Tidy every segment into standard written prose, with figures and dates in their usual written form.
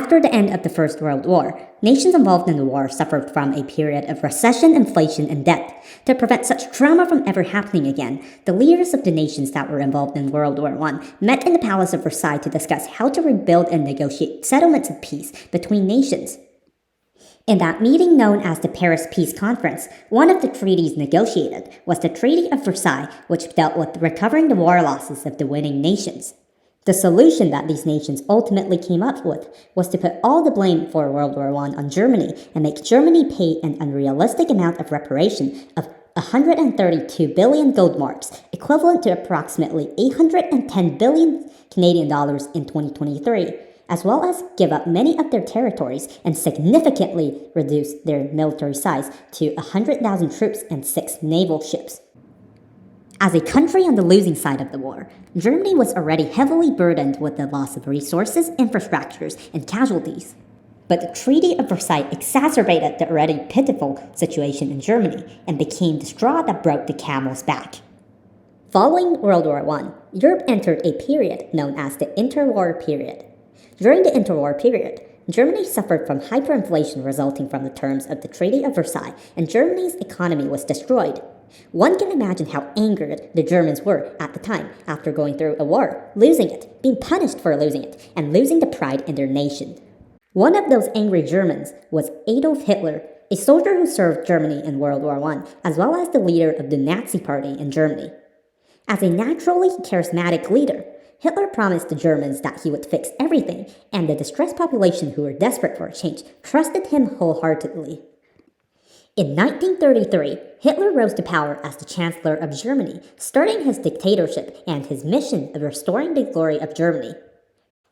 After the end of the First World War, nations involved in the war suffered from a period of recession, inflation, and debt. To prevent such trauma from ever happening again, the leaders of the nations that were involved in World War I met in the Palace of Versailles to discuss how to rebuild and negotiate settlements of peace between nations. In that meeting known as the Paris Peace Conference, one of the treaties negotiated was the Treaty of Versailles, which dealt with recovering the war losses of the winning nations. The solution that these nations ultimately came up with was to put all the blame for World War I on Germany and make Germany pay an unrealistic amount of reparation of 132 billion gold marks, equivalent to approximately 810 billion Canadian dollars in 2023, as well as give up many of their territories and significantly reduce their military size to 100,000 troops and 6 naval ships. As a country on the losing side of the war, Germany was already heavily burdened with the loss of resources, infrastructures, and casualties. But the Treaty of Versailles exacerbated the already pitiful situation in Germany and became the straw that broke the camel's back. Following World War I, Europe entered a period known as the interwar period. During the interwar period, Germany suffered from hyperinflation resulting from the terms of the Treaty of Versailles, and Germany's economy was destroyed. One can imagine how angered the Germans were at the time after going through a war, losing it, being punished for losing it, and losing the pride in their nation. One of those angry Germans was Adolf Hitler, a soldier who served Germany in World War I, as well as the leader of the Nazi Party in Germany. As a naturally charismatic leader, Hitler promised the Germans that he would fix everything, and the distressed population who were desperate for a change trusted him wholeheartedly. In 1933, Hitler rose to power as the Chancellor of Germany, starting his dictatorship and his mission of restoring the glory of Germany.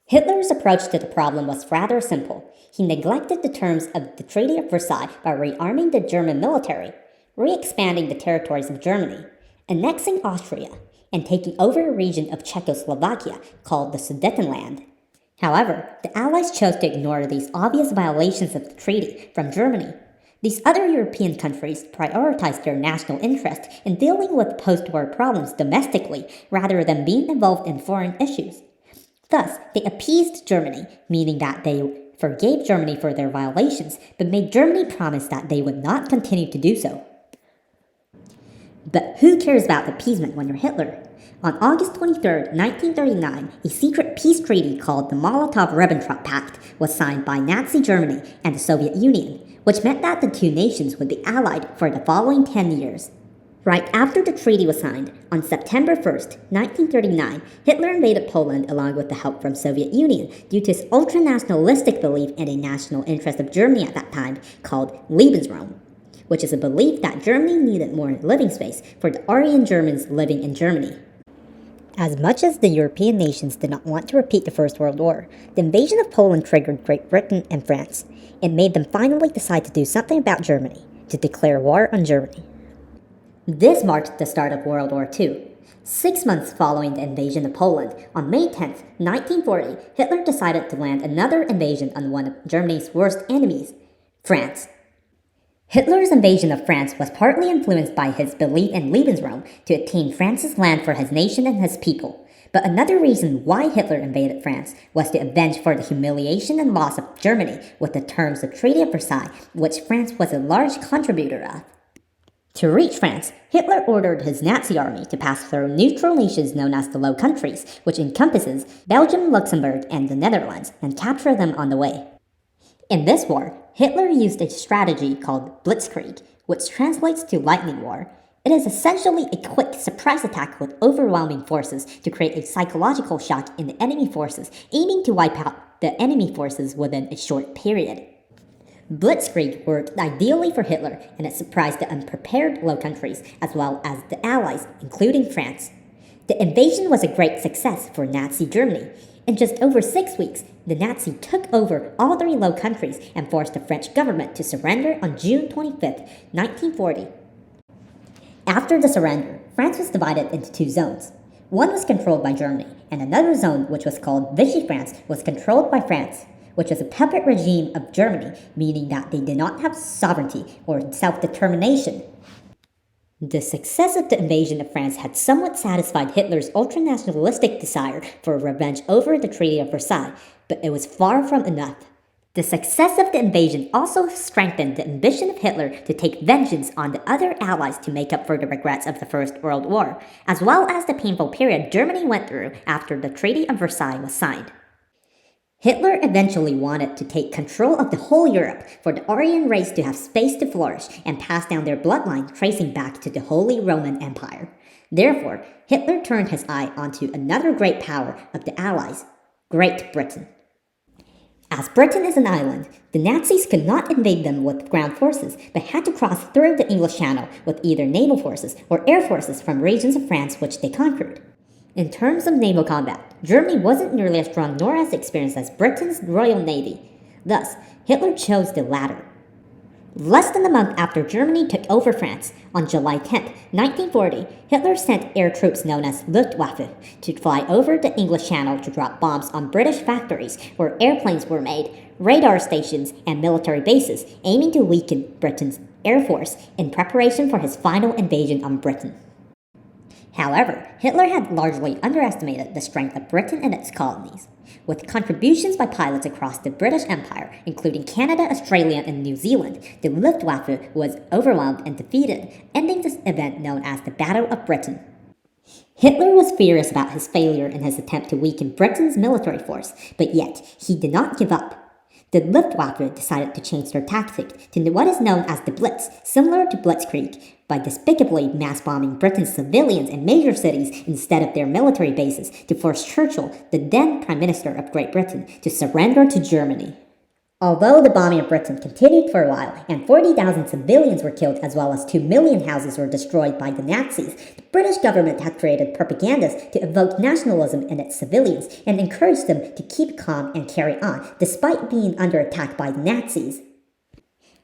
Hitler's approach to the problem was rather simple. He neglected the terms of the Treaty of Versailles by rearming the German military, re-expanding the territories of Germany, annexing Austria, and taking over a region of Czechoslovakia called the Sudetenland. However, the Allies chose to ignore these obvious violations of the treaty from Germany. These other European countries prioritized their national interest in dealing with post-war problems domestically rather than being involved in foreign issues. Thus, they appeased Germany, meaning that they forgave Germany for their violations, but made Germany promise that they would not continue to do so. But who cares about appeasement when you're Hitler? On August 23, 1939, a secret peace treaty called the Molotov-Ribbentrop Pact was signed by Nazi Germany and the Soviet Union, which meant that the two nations would be allied for the following 10 years. Right after the treaty was signed, on September 1, 1939, Hitler invaded Poland along with the help from Soviet Union due to his ultra-nationalistic belief in a national interest of Germany at that time called Lebensraum, which is a belief that Germany needed more living space for the Aryan Germans living in Germany. As much as the European nations did not want to repeat the First World War, the invasion of Poland triggered Great Britain and France. It made them finally decide to do something about Germany, to declare war on Germany. This marked the start of World War II. 6 months following the invasion of Poland, on May 10, 1940, Hitler decided to land another invasion on one of Germany's worst enemies, France. Hitler's invasion of France was partly influenced by his belief in Lebensraum to attain France's land for his nation and his people. But another reason why Hitler invaded France was to avenge for the humiliation and loss of Germany with the terms of Treaty of Versailles, which France was a large contributor of. To reach France, Hitler ordered his Nazi army to pass through neutral nations known as the Low Countries, which encompasses Belgium, Luxembourg, and the Netherlands, and capture them on the way. In this war, Hitler used a strategy called Blitzkrieg, which translates to lightning war. It is essentially a quick surprise attack with overwhelming forces to create a psychological shock in the enemy forces, aiming to wipe out the enemy forces within a short period. Blitzkrieg worked ideally for Hitler, and it surprised the unprepared Low Countries as well as the Allies, including France. The invasion was a great success for Nazi Germany. In just over 6 weeks, the Nazis took over all 3 Low Countries and forced the French government to surrender on June 25, 1940. After the surrender, France was divided into 2 zones. One was controlled by Germany, and another zone, which was called Vichy France, was controlled by France, which was a puppet regime of Germany, meaning that they did not have sovereignty or self-determination. The success of the invasion of France had somewhat satisfied Hitler's ultra-nationalistic desire for revenge over the Treaty of Versailles, but it was far from enough. The success of the invasion also strengthened the ambition of Hitler to take vengeance on the other allies to make up for the regrets of the First World War, as well as the painful period Germany went through after the Treaty of Versailles was signed. Hitler eventually wanted to take control of the whole Europe for the Aryan race to have space to flourish and pass down their bloodline tracing back to the Holy Roman Empire. Therefore, Hitler turned his eye onto another great power of the Allies, Great Britain. As Britain is an island, the Nazis could not invade them with ground forces, but had to cross through the English Channel with either naval forces or air forces from regions of France which they conquered. In terms of naval combat, Germany wasn't nearly as strong nor as experienced as Britain's Royal Navy. Thus, Hitler chose the latter. Less than a month after Germany took over France, on July 10, 1940, Hitler sent air troops known as Luftwaffe to fly over the English Channel to drop bombs on British factories where airplanes were made, radar stations, and military bases, aiming to weaken Britain's air force in preparation for his final invasion on Britain. However, Hitler had largely underestimated the strength of Britain and its colonies. With contributions by pilots across the British Empire, including Canada, Australia, and New Zealand, the Luftwaffe was overwhelmed and defeated, ending this event known as the Battle of Britain. Hitler was furious about his failure in his attempt to weaken Britain's military force, but yet he did not give up. The Luftwaffe decided to change their tactic to what is known as the Blitz, similar to Blitzkrieg, by despicably mass-bombing Britain's civilians in major cities instead of their military bases to force Churchill, the then Prime Minister of Great Britain, to surrender to Germany. Although the bombing of Britain continued for a while and 40,000 civilians were killed as well as 2 million houses were destroyed by the Nazis, the British government had created propagandas to evoke nationalism in its civilians and encouraged them to keep calm and carry on despite being under attack by the Nazis.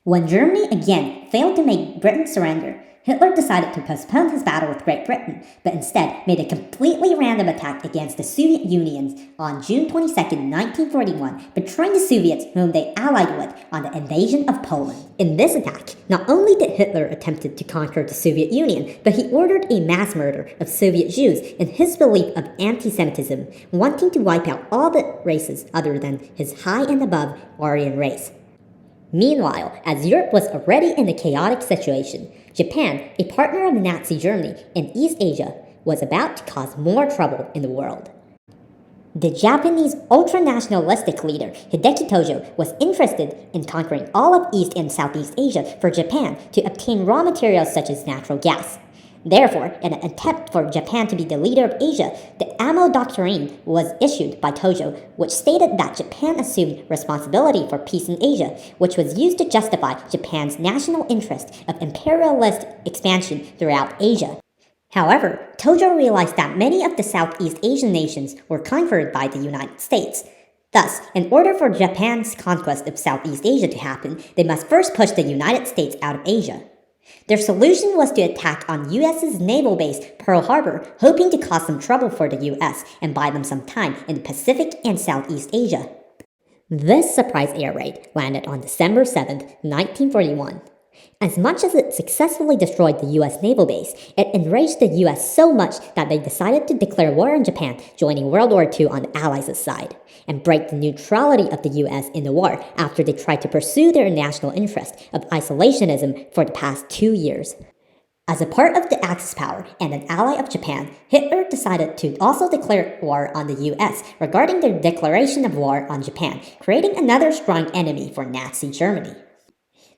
When Germany again failed to make Britain surrender, Hitler decided to postpone his battle with Great Britain, but instead made a completely random attack against the Soviet Union on June 22, 1941, betraying the Soviets whom they allied with on the invasion of Poland. In this attack, not only did Hitler attempt to conquer the Soviet Union, but he ordered a mass murder of Soviet Jews in his belief of anti-Semitism, wanting to wipe out all the races other than his high and above Aryan race. Meanwhile, as Europe was already in a chaotic situation, Japan, a partner of Nazi Germany in East Asia, was about to cause more trouble in the world. The Japanese ultra-nationalistic leader Hideki Tojo was interested in conquering all of East and Southeast Asia for Japan to obtain raw materials such as natural gas. Therefore, in an attempt for Japan to be the leader of Asia, the Amo Doctrine was issued by Tojo, which stated that Japan assumed responsibility for peace in Asia, which was used to justify Japan's national interest of imperialist expansion throughout Asia. However, Tojo realized that many of the Southeast Asian nations were conquered by the United States. Thus, in order for Japan's conquest of Southeast Asia to happen, they must first push the United States out of Asia. Their solution was to attack on US's naval base, Pearl Harbor, hoping to cause some trouble for the US and buy them some time in the Pacific and Southeast Asia. This surprise air raid landed on December 7, 1941. As much as it successfully destroyed the US naval base, it enraged the US so much that they decided to declare war on Japan, joining World War II on the Allies' side, and break the neutrality of the US in the war after they tried to pursue their national interest of isolationism for the past 2 years. As a part of the Axis power and an ally of Japan, Hitler decided to also declare war on the US regarding their declaration of war on Japan, creating another strong enemy for Nazi Germany.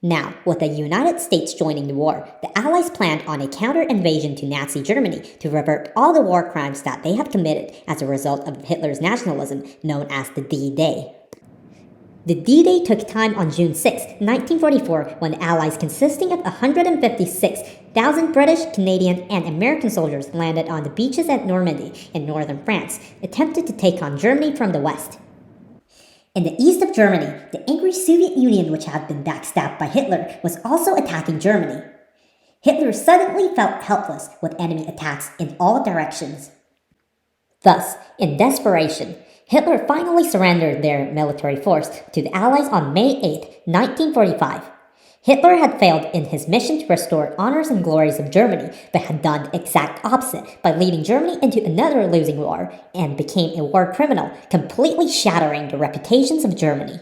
Now, with the United States joining the war, the Allies planned on a counter-invasion to Nazi Germany to revert all the war crimes that they have committed as a result of Hitler's nationalism, known as the D-Day. The D-Day took time on June 6, 1944, when the Allies, consisting of 156,000 British, Canadian, and American soldiers, landed on the beaches at Normandy in northern France, attempted to take on Germany from the west. In the east of Germany, the angry Soviet Union, which had been backstabbed by Hitler, was also attacking Germany. Hitler suddenly felt helpless with enemy attacks in all directions. Thus, in desperation, Hitler finally surrendered their military force to the Allies on May 8, 1945. Hitler had failed in his mission to restore honors and glories of Germany, but had done the exact opposite by leading Germany into another losing war and became a war criminal, completely shattering the reputations of Germany.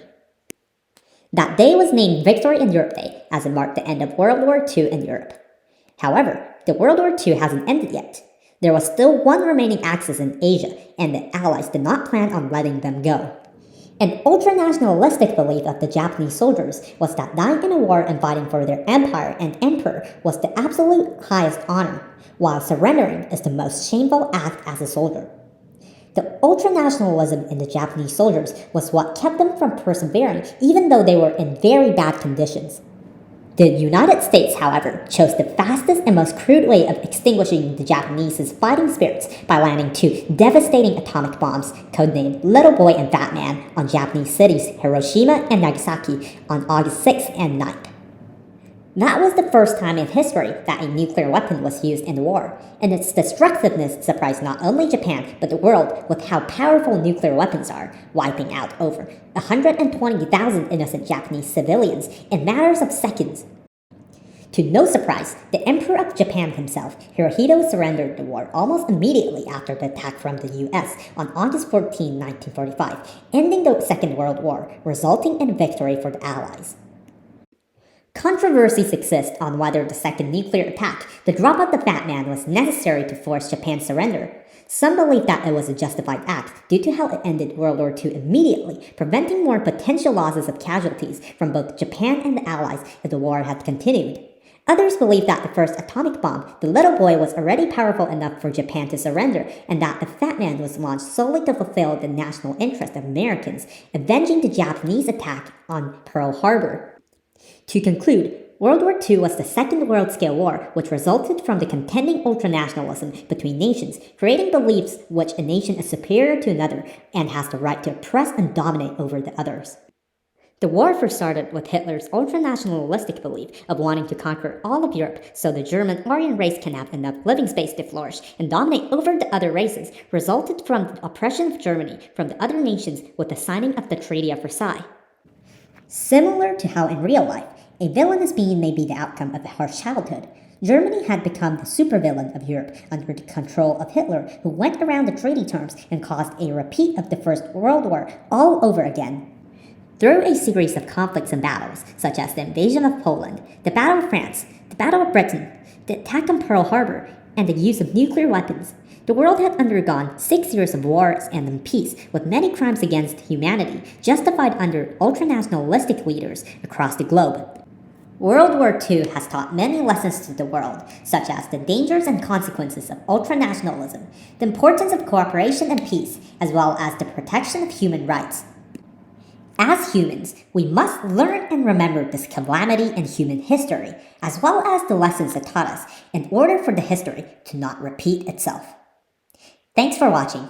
That day was named Victory in Europe Day, as it marked the end of World War II in Europe. However, the World War II hasn't ended yet. There was still one remaining Axis in Asia, and the Allies did not plan on letting them go. An ultra-nationalistic belief of the Japanese soldiers was that dying in a war and fighting for their empire and emperor was the absolute highest honor, while surrendering is the most shameful act as a soldier. The ultra-nationalism in the Japanese soldiers was what kept them from persevering even though they were in very bad conditions. The United States, however, chose the fastest and most crude way of extinguishing the Japanese' fighting spirits by landing 2 devastating atomic bombs, codenamed Little Boy and Fat Man, on Japanese cities Hiroshima and Nagasaki on August 6th and 9th. That was the first time in history that a nuclear weapon was used in the war, and its destructiveness surprised not only Japan but the world with how powerful nuclear weapons are, wiping out over 120,000 innocent Japanese civilians in matters of seconds. To no surprise, the Emperor of Japan himself, Hirohito, surrendered the war almost immediately after the attack from the US on August 14, 1945, ending the Second World War, resulting in victory for the Allies. Controversies exist on whether the second nuclear attack, the drop of the Fat Man, was necessary to force Japan's surrender. Some believe that it was a justified act due to how it ended World War II immediately, preventing more potential losses of casualties from both Japan and the Allies if the war had continued. Others believe that the first atomic bomb, the Little Boy, was already powerful enough for Japan to surrender, and that the Fat Man was launched solely to fulfill the national interest of Americans, avenging the Japanese attack on Pearl Harbor. To conclude, World War II was the second world-scale war which resulted from the contending ultranationalism between nations, creating beliefs which a nation is superior to another and has the right to oppress and dominate over the others. The war first started with Hitler's ultranationalistic belief of wanting to conquer all of Europe so the German Aryan race can have enough living space to flourish and dominate over the other races, resulted from the oppression of Germany from the other nations with the signing of the Treaty of Versailles. Similar to how in real life, a villainous being may be the outcome of a harsh childhood, Germany had become the supervillain of Europe under the control of Hitler, who went around the treaty terms and caused a repeat of the First World War all over again. Through a series of conflicts and battles, such as the invasion of Poland, the Battle of France, the Battle of Britain, the attack on Pearl Harbor, and the use of nuclear weapons, the world had undergone 6 years of wars and peace, with many crimes against humanity justified under ultranationalistic leaders across the globe. World War II has taught many lessons to the world, such as the dangers and consequences of ultranationalism, the importance of cooperation and peace, as well as the protection of human rights. As humans, we must learn and remember this calamity in human history, as well as the lessons it taught us, in order for the history to not repeat itself. Thanks for watching.